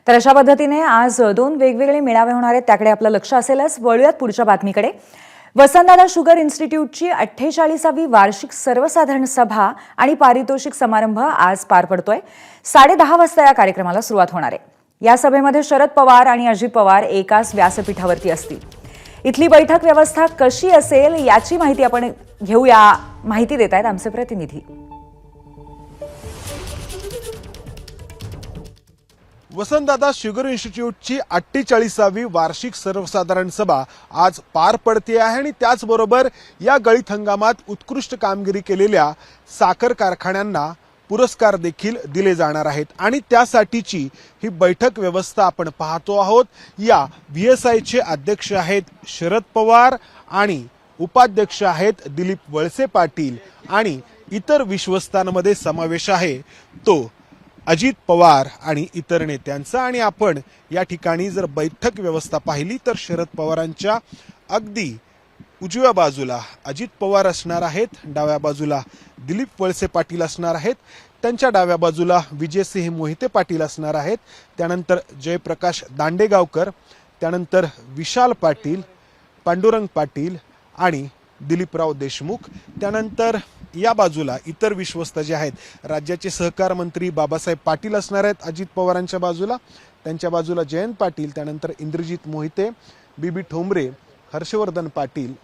तर अशा पद्धतीने आज दोन वेगवेगळे मेळावे होणार आहेत, त्याकडे आपलं लक्ष असेलच। वळूयात पुढच्या बातमीकडे। वसंतदादा शुगर इन्स्टिट्यूटची 48वी वार्षिक सर्वसाधारण सभा आणि पारितोषिक समारंभ आज पार पडतोय। 10:30 वाजता या कार्यक्रमाला सुरुवात होणार आहे। या सभेमध्ये शरद पवार आणि अजित पवार एकाच व्यासपीठावरती असतील। इथली बैठक व्यवस्था कशी असेल याची माहिती आपण घेऊया। माहिती देत आहेत आमचे प्रतिनिधी। वसंतदादा शुगर इन्स्टिट्यूटची 48वी वार्षिक सर्वसाधारण सभा आज पार पडते आहे आणि त्याचबरोबर या गळीत हंगामात उत्कृष्ट कामगिरी केलेल्या साखर कारखान्यांना पुरस्कार देखील दिले जाणार आहेत आणि त्यासाठीची ही बैठक व्यवस्था आपण पाहतो आहोत। या VSIचे अध्यक्ष आहेत शरद पवार आणि उपाध्यक्ष आहेत दिलीप वळसे पाटील आणि इतर विश्वस्तांमध्ये समावेश आहे तो अजित पवार आणि इतर नेत्यांचा। आणि आपण या ठिकाणी जर बैठक व्यवस्था पाहिली तर शरद पवारांच्या अगदी उजव्या बाजूला अजित पवार असणार आहेत, डाव्या बाजूला दिलीप वळसे पाटील असणार आहेत, त्यांच्या डाव्या बाजूला विजयसिंह मोहिते पाटील असणार आहेत, त्यानंतर जयप्रकाश दांडेगावकर, त्यानंतर विशाल पाटील, पांडुरंग पाटील आणि दिलीपराव देशमुख, त्यानंतर या बाजूला इतर विश्वस्त जे आहेत राज्याचे सहकार मंत्री बाबासाहेब पाटील असणार आहेत अजित पवारांच्या बाजूला, त्यांच्या बाजूला जयंत पाटील, त्यानंतर इंद्रजित मोहिते, बीबी ठोंबरे, हर्षवर्धन पाटील।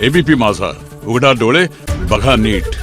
ABP माझा, उघडा डोळे बघा नीट।